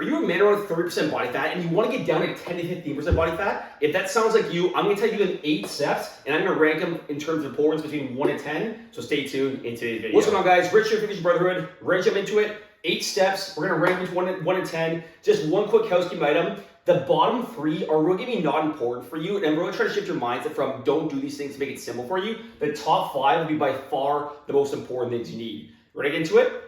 Are you a man around 30% body fat and you want to get down to 10 to 15% body fat? If that sounds like you, I'm going to tell you in 8 steps, and I'm going to rank them in terms of importance between 1 and 10. So stay tuned in today's video. What's going on, guys? Rich here, Fitness Brotherhood. Ready to jump into it? 8 steps. We're going to rank them between 1 and 10. Just one quick housekeeping item. The bottom 3 are really going to be not important for you, and I'm really trying to shift your mindset from don't do these things to make it simple for you. The top 5 will be by far the most important things you need. Ready to get into it?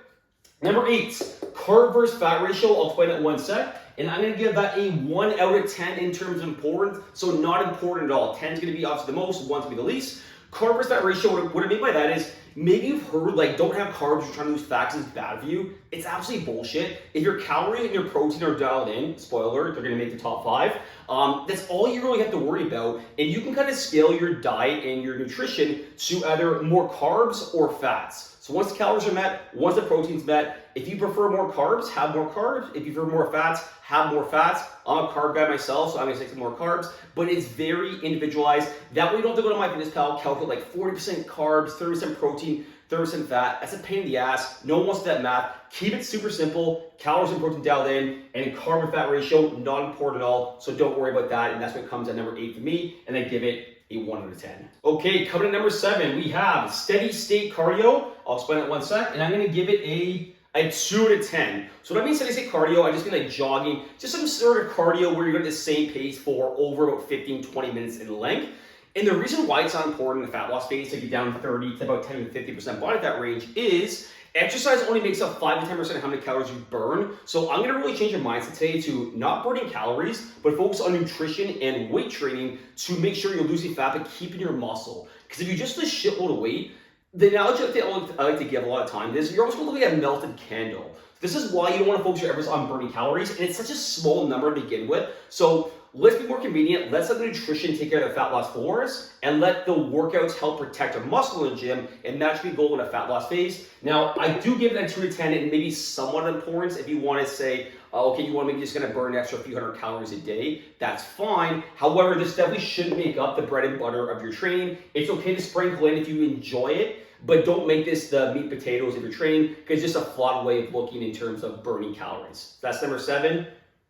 Number 8, carb versus fat ratio. I'll explain that in 1 sec. And I'm going to give that a 1 out of 10 in terms of importance. So not important at all. 10 is going to be obviously the most, 1's going to be the least. Carb versus fat ratio, what I mean by that is, maybe you've heard like don't have carbs, you're trying to lose fat because it's bad for you. It's absolutely bullshit. If your calories and your protein are dialed in, spoiler alert, they're going to make the top 5. That's all you really have to worry about. And you can kind of scale your diet and your nutrition to either more carbs or fats. So once the calories are met, once the protein's met, if you prefer more carbs, have more carbs. If you prefer more fats, have more fats. I'm a carb guy myself, so I'm gonna take some more carbs, but it's very individualized. That way you don't have to go to MyFitnessPal, calculate like 40% carbs, 30% protein, 30% fat. That's a pain in the ass. No one wants that math. Keep it super simple. Calories and protein dialed in, and carb and fat ratio, not important at all. So don't worry about that. And that's what comes at number 8 for me. And I give it a 1 out of 10. Okay, coming to number 7, we have steady state cardio. I'll explain it in 1 sec. And I'm gonna give it a 2 out of 10. So what I mean steady state cardio, I'm just gonna like jogging, just some sort of cardio where you're going at the same pace for over about 15, 20 minutes in length. And the reason why it's not important in the fat loss phase to get down 30 to about 10 to 50% body fat range is exercise only makes up 5 to 10% of how many calories you burn. So I'm gonna really change your mindset today to not burning calories, but focus on nutrition and weight training to make sure you're losing fat but keeping your muscle. Because if you just lose a shitload of weight, the analogy I like to give a lot of time is you're almost going to look like a melted candle. This is why you don't want to focus your efforts on burning calories, and it's such a small number to begin with. So let's be more convenient. Let's let the nutrition take care of the fat loss for us, and let the workouts help protect our muscle in the gym and naturally go in a fat loss phase. Now, I do give it a 2 to 10, and maybe somewhat importance if you want to say, okay, you want to maybe just going to burn an extra few hundred calories a day, that's fine. However, this definitely shouldn't make up the bread and butter of your training. It's okay to sprinkle in if you enjoy it, but don't make this the meat potatoes of your training because it's just a flawed way of looking in terms of burning calories. That's number 7,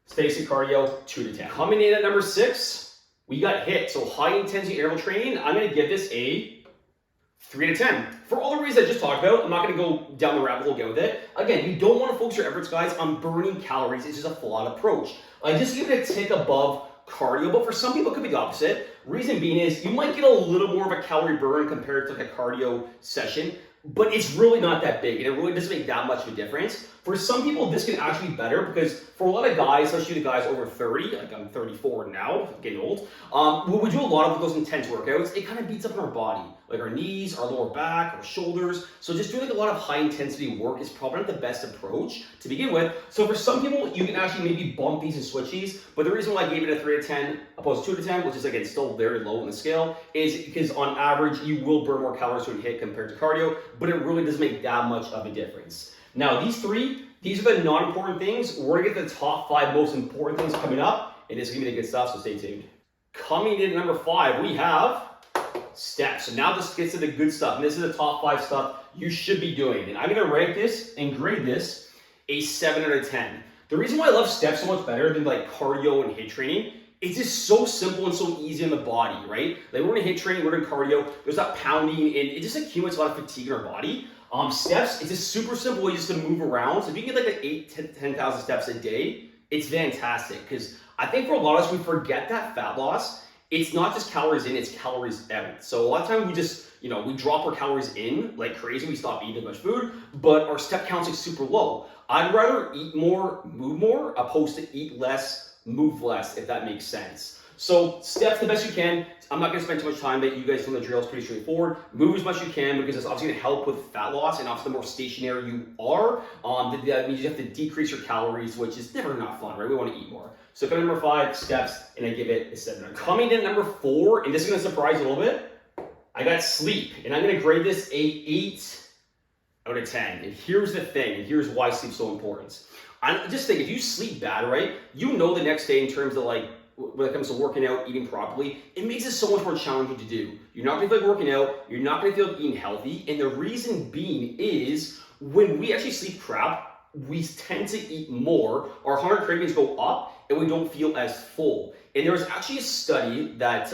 steady state cardio, 2 to 10. Coming in at number 6, we got HIIT. So high intensity interval training, I'm going to give this a 3 to 10. For all the reasons I just talked about, I'm not going to go down the rabbit hole again with it. Again, you don't want to focus your efforts, guys, on burning calories. It's just a flawed approach. I just give it a tick above cardio, but for some people it could be the opposite. Reason being is you might get a little more of a calorie burn compared to like a cardio session, but it's really not that big and it really doesn't make that much of a difference. For some people, this can actually be better because for a lot of guys, especially the guys over 30, like I'm 34 now, getting old, when we do a lot of those intense workouts, it kind of beats up on our body, like our knees, our lower back, our shoulders. So just doing like a lot of high intensity work is probably not the best approach to begin with. So for some people, you can actually maybe bump these and switch these. But the reason why I gave it a 3 to 10 opposed to 2 to 10, which is again still very low on the scale, is because on average, you will burn more calories doing HIIT compared to cardio, but it really doesn't make that much of a difference. Now, these are the non-important things. We're gonna get the top 5 most important things coming up, and it's gonna be the good stuff, so stay tuned. Coming in at number 5, we have steps. So now this gets to the good stuff, and this is the top 5 stuff you should be doing. And I'm gonna rank this and grade this a 7 out of 10. The reason why I love steps so much better than like cardio and HIIT training, it's just so simple and so easy on the body, right? Like we're gonna HIIT training, we're doing cardio, there's that pounding, and it just accumulates a lot of fatigue in our body. Steps, it's just super simple way just to move around. So if you can get like 8,000 to 10,000 steps a day, it's fantastic. Because I think for a lot of us, we forget that fat loss, it's not just calories in, it's calories out. So a lot of times we just, we drop our calories in like crazy, we stop eating as much food, but our step count's like super low. I'd rather eat more, move more, opposed to eat less, move less, if that makes sense. So steps the best you can. I'm not going to spend too much time, but you guys know the drill is pretty straightforward. Move as much as you can because it's obviously going to help with fat loss, and obviously the more stationary you are, that means you have to decrease your calories, which is never not fun, right? We want to eat more. So for number 5, steps, and I give it a 7. Coming in at number 4, and this is going to surprise you a little bit, I got sleep, and I'm going to grade this a 8 out of 10. And here's the thing, and here's why sleep's so important. I just think if you sleep bad, right, you know the next day in terms of like, when it comes to working out, eating properly, it makes it so much more challenging to do. You're not gonna feel like working out, you're not gonna feel like eating healthy, and the reason being is when we actually sleep crap, we tend to eat more, our hunger cravings go up, and we don't feel as full. And there was actually a study that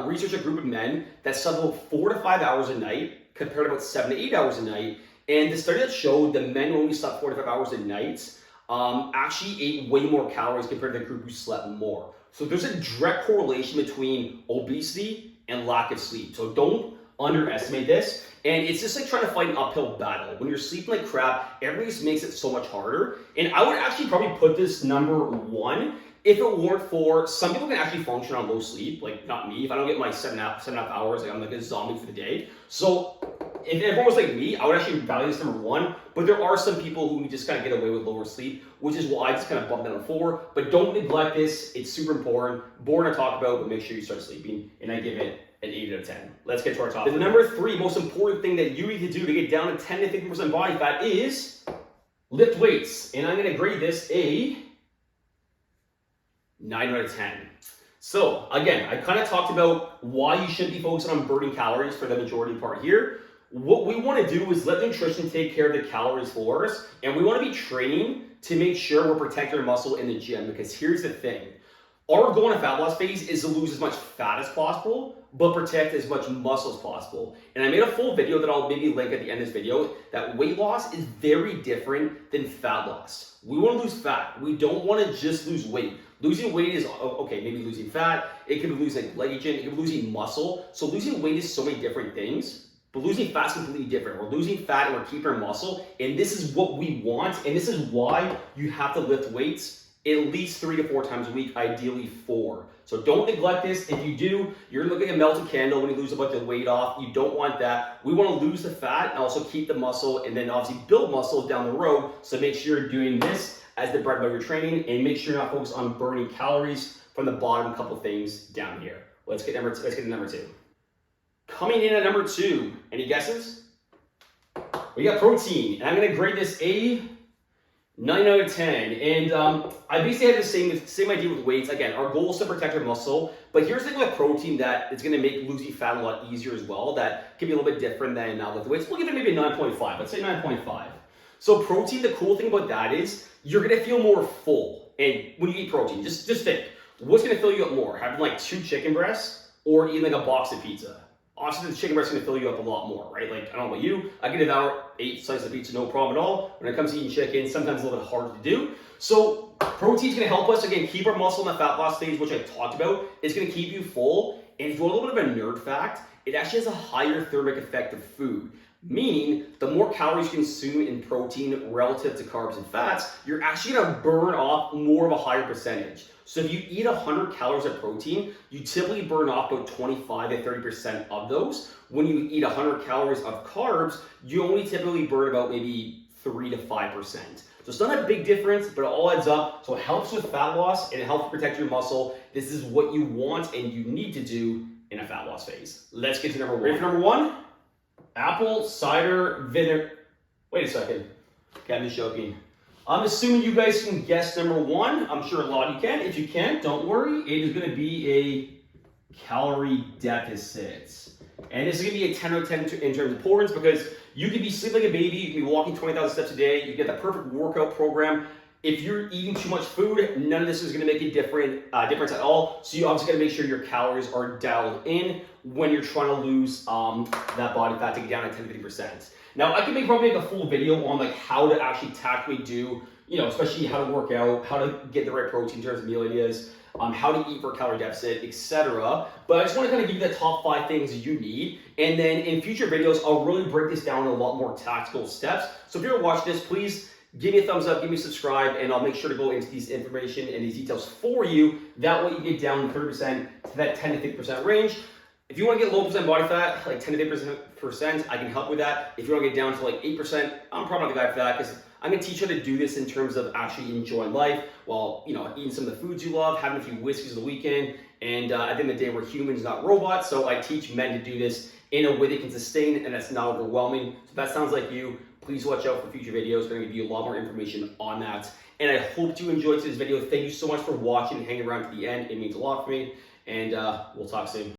researched a group of men that slept about 4 to 5 hours a night compared to about 7 to 8 hours a night. And the study that showed the men who only slept 4 to 5 hours a night actually ate way more calories compared to the group who slept more. So there's a direct correlation between obesity and lack of sleep. So don't underestimate this. And it's just like trying to fight an uphill battle. When you're sleeping like crap, everybody just makes it so much harder. And I would actually probably put this number 1 if it weren't for, some people can actually function on low sleep, like not me. If I don't get my 7.5 hours, like I'm like a zombie for the day. So if everyone was like me, I would actually value this number 1, but there are some people who just kind of get away with lower sleep, which is why I just kind of bumped that to 4. But don't neglect this, it's super important. Boring to talk about, but make sure you start sleeping, and I give it an 8 out of 10. Let's get to our topic. The number 3 most important thing that you need to do to get down to 10 to 15% body fat is lift weights. And I'm gonna grade this a 9 out of 10. So again, I kind of talked about why you should be focusing on burning calories for the majority part here. What we want to do is let nutrition take care of the calories for us, and we want to be training to make sure we're protecting our muscle in the gym, because here's the thing. Our goal in a fat loss phase is to lose as much fat as possible, but protect as much muscle as possible. And I made a full video that I'll maybe link at the end of this video, that weight loss is very different than fat loss. We want to lose fat. We don't want to just lose weight. Losing weight is, okay, maybe losing fat. It could be losing glycogen. It could be losing muscle. So losing weight is so many different things. But losing fat is completely different. We're losing fat and we're keeping our muscle, and this is what we want, and this is why you have to lift weights at least 3 to 4 times a week, ideally 4. So don't neglect this. If you do, you're looking at a melted candle when you lose a bunch of weight off. You don't want that. We want to lose the fat and also keep the muscle, and then obviously build muscle down the road. So make sure you're doing this as the bread and butter of your training, and make sure you're not focused on burning calories from the bottom couple things down here. Let's get to number 2. Coming in at number 2, any guesses? We got protein, and I'm going to grade this a 9 out of 10. And I basically have the same idea with weights. Again, our goal is to protect our muscle, but here's the thing with protein that it's going to make losing fat a lot easier as well. That can be a little bit different than with weights. We'll give it maybe a 9.5. Let's say 9.5. So protein, the cool thing about that is you're going to feel more full. And when you eat protein, just think, what's going to fill you up more? Having like 2 chicken breasts or eating like a box of pizza? Obviously, the chicken breast is going to fill you up a lot more, right? Like, I don't know about you, I can devour 8 slices of pizza, no problem at all. When it comes to eating chicken, sometimes a little bit hard to do. So protein is going to help us, again, keep our muscle in the fat loss stage, which I talked about. It's going to keep you full. And if you want a little bit of a nerd fact, it actually has a higher thermic effect of food. Meaning, the more calories you consume in protein relative to carbs and fats, you're actually going to burn off more of a higher percentage. So if you eat 100 calories of protein, you typically burn off about 25 to 30% of those. When you eat 100 calories of carbs, you only typically burn about maybe 3 to 5%. So it's not a big difference, but it all adds up. So it helps with fat loss and it helps protect your muscle. This is what you want and you need to do in a fat loss phase. Let's get to number 1. Ready for number 1? Apple cider vinegar. Wait a second. Got me joking. I'm assuming you guys can guess number 1. I'm sure a lot of you can. If you can't, don't worry. It is going to be a calorie deficit. And this is going to be a 10 out of 10 in terms of importance, because you can be sleeping like a baby. You can be walking 20,000 steps a day. You get the perfect workout program. If you're eating too much food, none of this is going to make a difference at all. So you obviously got to make sure your calories are dialed in when you're trying to lose that body fat to get down to 10 to 50%. Now, I can probably make a full video on like how to actually tactically do, especially how to work out, how to get the right protein in terms of meal ideas, how to eat for a calorie deficit, etc. But I just want to kind of give you the top 5 things you need. And then in future videos, I'll really break this down in a lot more tactical steps. So if you're watching this, please give me a thumbs up, give me a subscribe, and I'll make sure to go into these information and these details for you. That way you get down 30% to that 10 to 50% range. If you want to get low percent body fat, like 10 to 50%, I can help with that. If you want to get down to like 8%, I'm probably not the guy for that, because I'm going to teach you how to do this in terms of actually enjoying life while, eating some of the foods you love, having a few whiskeys on the weekend. And at the end of the day, we're humans, not robots. So I teach men to do this in a way they can sustain and that's not overwhelming. So if that sounds like you, please watch out for future videos. We're going to give you a lot more information on that. And I hope you enjoyed today's video. Thank you so much for watching and hanging around to the end. It means a lot for me. And we'll talk soon.